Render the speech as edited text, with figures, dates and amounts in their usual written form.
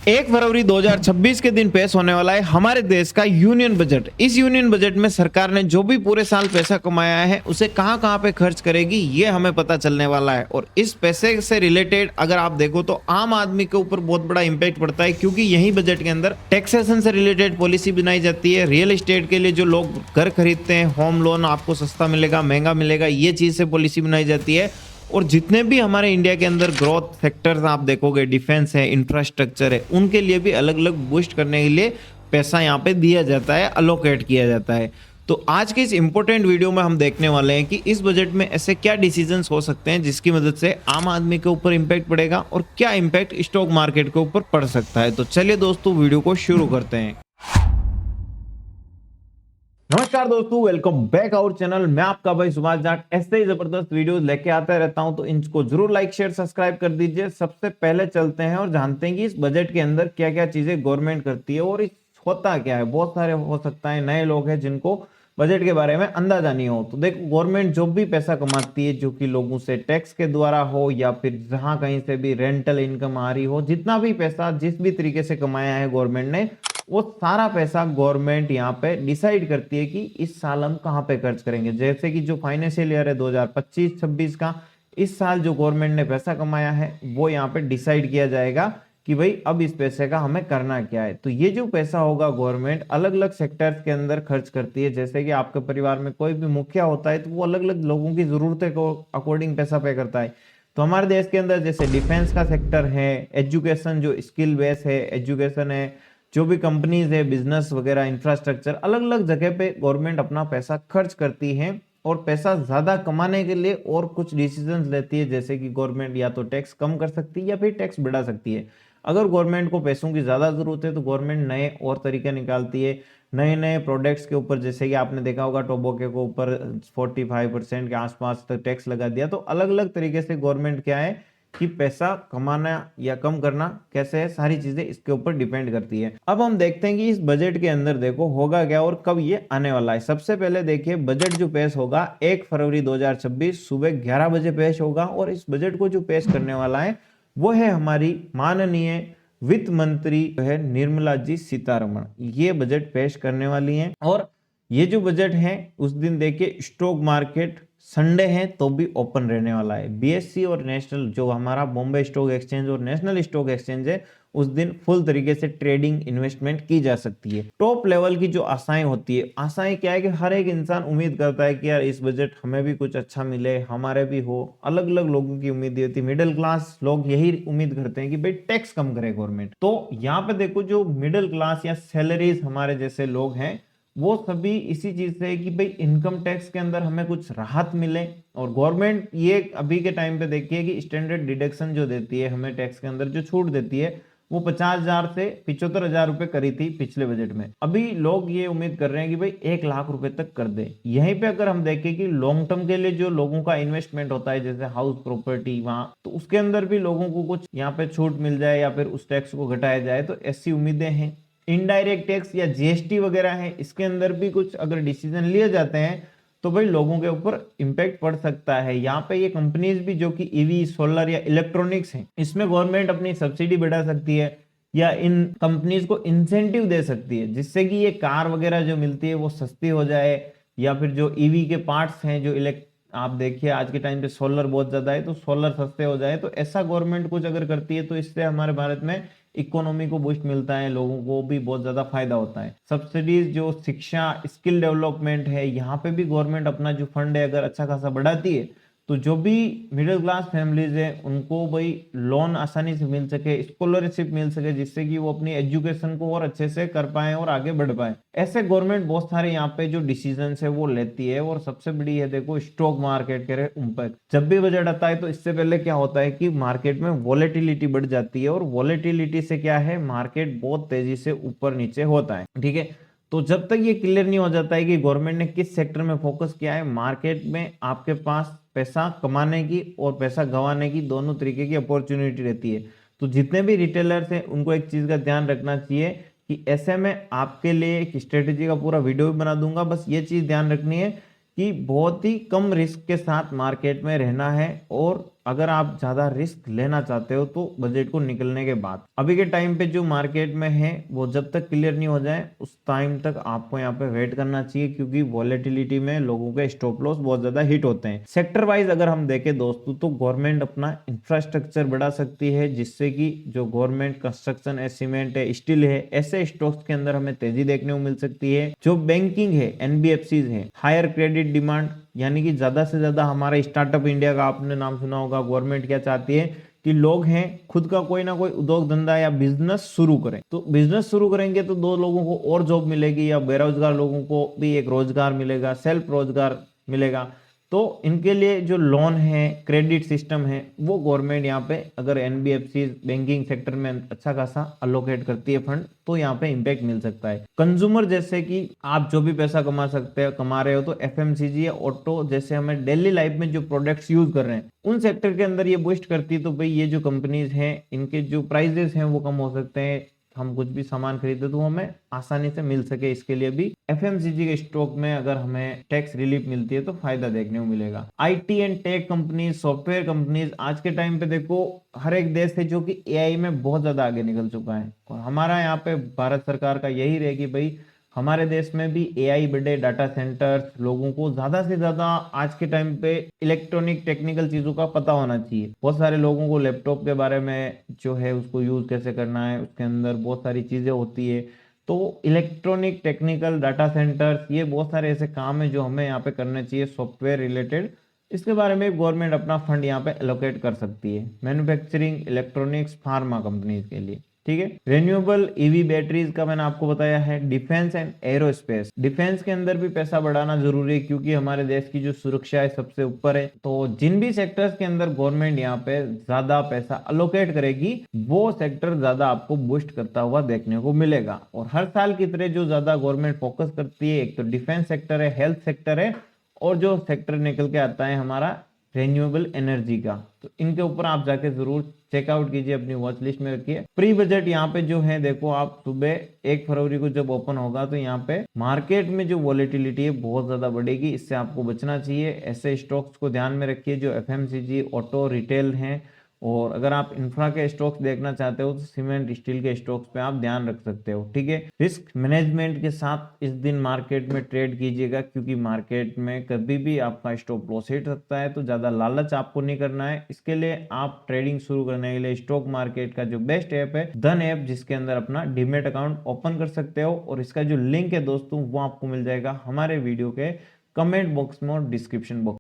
1 फरवरी 2026 के दिन पेश होने वाला है हमारे देश का यूनियन बजट। इस यूनियन बजट में सरकार ने जो भी पूरे साल पैसा कमाया है उसे कहां पे खर्च करेगी ये हमें पता चलने वाला है। और इस पैसे से रिलेटेड अगर आप देखो तो आम आदमी के ऊपर बहुत बड़ा इंपैक्ट पड़ता है, क्योंकि यही बजट के अंदर टैक्सेशन से रिलेटेड पॉलिसी बनाई जाती है। रियल एस्टेट के लिए जो लोग घर खरीदते हैं, होम लोन आपको सस्ता मिलेगा, महंगा मिलेगा, ये चीज से पॉलिसी बनाई जाती है। और जितने भी हमारे इंडिया के अंदर ग्रोथ सेक्टर्स आप देखोगे, डिफेंस है, इंफ्रास्ट्रक्चर है, उनके लिए भी अलग अलग बूस्ट करने के लिए पैसा यहाँ पे दिया जाता है, अलोकेट किया जाता है। तो आज के इस इंपॉर्टेंट वीडियो में हम देखने वाले हैं कि इस बजट में ऐसे क्या डिसीजंस हो सकते हैं जिसकी मदद से आम आदमी के ऊपर इंपैक्ट पड़ेगा और क्या इंपैक्ट स्टॉक मार्केट के ऊपर पड़ सकता है। तो चलिए दोस्तों वीडियो को शुरू करते हैं। नमस्कार दोस्तों, वेलकम बैक आवर चैनल। मैं आपका भाई सुभाष जाट ऐसे ही जबरदस्त वीडियोस लेके आता रहता हूं, तो इनको जरूर लाइक शेयर सब्सक्राइब कर दीजिए। सबसे पहले चलते हैं और जानते हैं कि इस बजट के अंदर क्या क्या चीजें गवर्नमेंट करती है और इस होता क्या है। बहुत सारे हो सकता है नए लोग हैं जिनको बजट के बारे में अंदाजा नहीं हो। तो देखो, गवर्नमेंट जो भी पैसा कमाती है, जो कि लोगों से टैक्स के द्वारा हो या फिर जहां कहीं से भी रेंटल इनकम आ रही हो, जितना भी पैसा जिस भी तरीके से कमाया है गवर्नमेंट ने, वो सारा पैसा गवर्नमेंट यहाँ पे डिसाइड करती है कि इस साल हम कहाँ पे खर्च करेंगे। जैसे कि जो फाइनेंशियल ईयर है 2025-26 का, इस साल जो गवर्नमेंट ने पैसा कमाया है वो यहाँ पे डिसाइड किया जाएगा कि भाई अब इस पैसे का हमें करना क्या है। तो ये जो पैसा होगा गवर्नमेंट अलग अलग सेक्टर्स के अंदर खर्च करती है। जैसे कि आपके परिवार में कोई भी मुखिया होता है तो वो अलग अलग लोगों की जरूरतें को अकॉर्डिंग पैसा पे करता है। तो हमारे देश के अंदर जैसे डिफेंस का सेक्टर है, एजुकेशन जो स्किल बेस है, एजुकेशन है, जो भी कंपनीज है, बिजनेस वगैरह, इंफ्रास्ट्रक्चर, अलग अलग जगह पे गवर्नमेंट अपना पैसा खर्च करती है और पैसा ज्यादा कमाने के लिए और कुछ डिसीजंस लेती है। जैसे कि गवर्नमेंट या तो टैक्स कम कर सकती है या फिर टैक्स बढ़ा सकती है। अगर गवर्नमेंट को पैसों की ज्यादा जरूरत है तो गवर्नमेंट नए और तरीके निकालती है, नए नए प्रोडक्ट्स के ऊपर। जैसे कि आपने देखा होगा टोबैको के ऊपर 45% के आसपास तक टैक्स लगा दिया। तो अलग अलग तरीके से गवर्नमेंट क्या है कि पैसा कमाना या कम करना कैसे है, सारी चीजें इसके ऊपर डिपेंड करती है। अब हम देखते हैं कि इस बजट के अंदर देखो होगा क्या और कब ये आने वाला है। सबसे पहले देखिए, बजट जो पेश होगा 1 फरवरी 2026 सुबह 11 बजे पेश होगा। और इस बजट को जो पेश करने वाला है वो है हमारी माननीय वित्त मंत्री है निर्मला जी सीतारमण। ये बजट पेश करने वाली हैं। और ये जो बजट है उस दिन देखिए स्टॉक मार्केट संडे है तो भी ओपन रहने वाला है। बीएससी और नेशनल जो हमारा बॉम्बे स्टॉक एक्सचेंज और नेशनल स्टॉक एक्सचेंज है, उस दिन फुल तरीके से ट्रेडिंग इन्वेस्टमेंट की जा सकती है। टॉप लेवल की जो आशाएं होती है, आशाएं क्या है कि हर एक इंसान उम्मीद करता है कि यार इस बजट हमें भी कुछ अच्छा मिले, हमारे भी हो। अलग अलग लोगों की उम्मीद होती है। मिडिल क्लास लोग यही उम्मीद करते हैं कि भाई टैक्स कम करे गवर्नमेंट। तो यहाँ पे देखो, जो मिडिल क्लास या सैलरीज हमारे जैसे लोग हैं वो सभी इसी चीज से है कि भाई इनकम टैक्स के अंदर हमें कुछ राहत मिले। और गवर्नमेंट ये अभी के टाइम पे देखिए कि स्टैंडर्ड डिडक्शन जो देती है हमें टैक्स के अंदर, जो छूट देती है, वो 50,000 से 75,000 रुपए करी थी पिछले बजट में। अभी लोग ये उम्मीद कर रहे हैं कि भाई 1 लाख रुपए तक कर दे। यहीं पे अगर हम देखें कि लॉन्ग टर्म के लिए जो लोगों का इन्वेस्टमेंट होता है, जैसे हाउस प्रॉपर्टी, वहां तो उसके अंदर भी लोगों को कुछ यहाँ पे छूट मिल जाए या फिर उस टैक्स को घटाया जाए, तो ऐसी उम्मीदें हैं। इनडायरेक्ट टैक्स या जीएसटी वगैरह है, इसके अंदर भी कुछ अगर डिसीजन लिए जाते हैं तो भाई लोगों के ऊपर इंपैक्ट पड़ सकता है। यहाँ पे ये कंपनीज भी जो कि ईवी, सोलर या इलेक्ट्रॉनिक्स हैं, इसमें गवर्नमेंट अपनी सब्सिडी बढ़ा सकती है या इन कंपनीज को इंसेंटिव दे सकती है, जिससे कि ये कार वगैरह जो मिलती है वो सस्ती हो जाए। या फिर जो ईवी के पार्ट्स हैं, जो आप देखिए आज के टाइम पे सोलर बहुत ज्यादा है, तो सोलर सस्ते हो जाए। तो ऐसा गवर्नमेंट कुछ अगर करती है तो इससे हमारे भारत में इकोनॉमी को बूस्ट मिलता है, लोगों को भी बहुत ज्यादा फायदा होता है। सब्सिडीज जो शिक्षा, स्किल डेवलपमेंट है, यहाँ पे भी गवर्नमेंट अपना जो फंड है अगर अच्छा खासा बढ़ाती है तो जो भी मिडिल क्लास फैमिलीज है उनको भाई लोन आसानी से मिल सके, स्कॉलरशिप मिल सके, जिससे कि वो अपनी एजुकेशन को और अच्छे से कर पाए और आगे बढ़ पाए। ऐसे गवर्नमेंट बहुत सारे यहाँ पे जो डिसीजन है वो लेती है। और सबसे बड़ी है देखो स्टॉक मार्केट के ऊपर। जब भी बजट आता है तो इससे पहले क्या होता है कि मार्केट में वॉलेटिलिटी बढ़ जाती है। और वॉलेटिलिटी से क्या है, मार्केट बहुत तेजी से ऊपर नीचे होता है। ठीक है, तो जब तक ये क्लियर नहीं हो जाता है कि गवर्नमेंट ने किस सेक्टर में फोकस किया है, मार्केट में आपके पास पैसा कमाने की और पैसा गंवाने की दोनों तरीके की अपॉर्चुनिटी रहती है। तो जितने भी रिटेलर्स हैं उनको एक चीज का ध्यान रखना चाहिए कि ऐसे में आपके लिए एक स्ट्रेटेजी का पूरा वीडियो भी बना दूंगा। बस ये चीज ध्यान रखनी है कि बहुत ही कम रिस्क के साथ मार्केट में रहना है और अगर आप ज्यादा रिस्क लेना चाहते हो तो बजट को निकलने के बाद, अभी के टाइम पे जो मार्केट में है वो जब तक क्लियर नहीं हो जाए उस टाइम तक आपको यहाँ पे वेट करना चाहिए, क्योंकि वॉलेटिलिटी में लोगों के स्टॉप लॉस बहुत ज्यादा हिट होते हैं। सेक्टर वाइज अगर हम देखें दोस्तों तो गवर्नमेंट अपना इंफ्रास्ट्रक्चर बढ़ा सकती है, जिससे कि जो गवर्नमेंट कंस्ट्रक्शन है, सीमेंट है, स्टील है, ऐसे स्टॉक्स के अंदर हमें तेजी देखने को मिल सकती है। जो बैंकिंग है, एनबीएफसी है, हायर क्रेडिट डिमांड, यानी कि ज्यादा से ज्यादा हमारा स्टार्टअप इंडिया का आपने नाम सुना होगा। गवर्नमेंट क्या चाहती है कि लोग हैं खुद का कोई ना कोई उद्योग धंधा या बिजनेस शुरू करें, तो बिजनेस शुरू करेंगे तो दो लोगों को और जॉब मिलेगी, या बेरोजगार लोगों को भी एक रोजगार मिलेगा, सेल्फ रोजगार मिलेगा। तो इनके लिए जो लोन है, क्रेडिट सिस्टम है, वो गवर्नमेंट यहाँ पे अगर एनबीएफसी बैंकिंग सेक्टर में अच्छा खासा अलोकेट करती है फंड, तो यहाँ पे इम्पैक्ट मिल सकता है। कंज्यूमर जैसे कि आप जो भी पैसा कमा सकते हो, कमा रहे हो, तो एफएमसीजी या ऑटो जैसे हमें डेली लाइफ में जो प्रोडक्ट्स यूज कर रहे हैं उन सेक्टर के अंदर ये बूस्ट करती है। तो भाई ये जो कंपनीज हैं इनके जो प्राइजेस हैं वो कम हो सकते हैं, हम कुछ भी सामान खरीदे तो हमें आसानी से मिल सके, इसके लिए भी एफएमसीजी के स्टॉक में अगर हमें टैक्स रिलीफ मिलती है तो फायदा देखने को मिलेगा। IT and tech companies, software companies, आज के टाइम पे देखो हर एक देश है जो कि एआई में बहुत ज्यादा आगे निकल चुका है, और हमारा यहाँ पे भारत सरकार का यही रहे कि भाई हमारे देश में भी एआई बढ़े, डाटा सेंटर्स, लोगों को ज्यादा से ज्यादा आज के टाइम पे इलेक्ट्रॉनिक टेक्निकल चीजों का पता होना चाहिए। बहुत सारे लोगों को लैपटॉप के बारे में जो है उसको यूज कैसे करना है, उसके अंदर बहुत सारी चीजें होती है। तो इलेक्ट्रॉनिक टेक्निकल डाटा सेंटर्स, ये बहुत सारे ऐसे काम है जो हमें यहाँ पे करने चाहिए सॉफ्टवेयर रिलेटेड। इसके बारे में गवर्नमेंट अपना फंड यहाँ पे एलोकेट कर सकती है मैन्युफैक्चरिंग, इलेक्ट्रॉनिक्स, फार्मा कंपनीज के लिए। ठीक है, रिन्यूएबल ईवी बैटरीज का मैंने आपको बताया है। डिफेंस एंड एरोस्पेस, डिफेंस के अंदर भी पैसा बढ़ाना जरूरी है, क्योंकि हमारे देश की जो सुरक्षा है सबसे ऊपर है। तो जिन भी सेक्टर्स के अंदर गवर्नमेंट यहाँ पे ज्यादा पैसा अलोकेट करेगी वो सेक्टर ज्यादा आपको बूस्ट करता हुआ देखने को मिलेगा। और हर साल की तरह जो ज्यादा गवर्नमेंट फोकस करती है, एक तो डिफेंस सेक्टर है, हेल्थ सेक्टर है, और जो सेक्टर निकल के आता है हमारा रिन्यूएबल एनर्जी का, तो इनके ऊपर आप जाके जरूर चेकआउट कीजिए, अपनी वॉच लिस्ट में रखिए। प्री बजट यहाँ पे जो है देखो, आप सुबह 1 फरवरी को जब ओपन होगा तो यहाँ पे मार्केट में जो वॉलेटिलिटी है बहुत ज्यादा बढ़ेगी, इससे आपको बचना चाहिए। ऐसे स्टॉक्स को ध्यान में रखिए जो एफएमसीजी, ऑटो, रिटेल हैं। और अगर आप इंफ्रा के स्टॉक्स देखना चाहते हो तो सीमेंट, स्टील के स्टॉक्स पे आप ध्यान रख सकते हो। ठीक है, रिस्क मैनेजमेंट के साथ इस दिन मार्केट में ट्रेड कीजिएगा, क्योंकि मार्केट में कभी भी आपका स्टॉप लॉस हिट सकता है, तो ज्यादा लालच आपको नहीं करना है। इसके लिए आप ट्रेडिंग शुरू करने के लिए स्टॉक मार्केट का जो बेस्ट ऐप है धन ऐप, जिसके अंदर अपना डीमेट अकाउंट ओपन कर सकते हो, और इसका जो लिंक है दोस्तों वो आपको मिल जाएगा हमारे वीडियो के कमेंट बॉक्स में और डिस्क्रिप्शन बॉक्स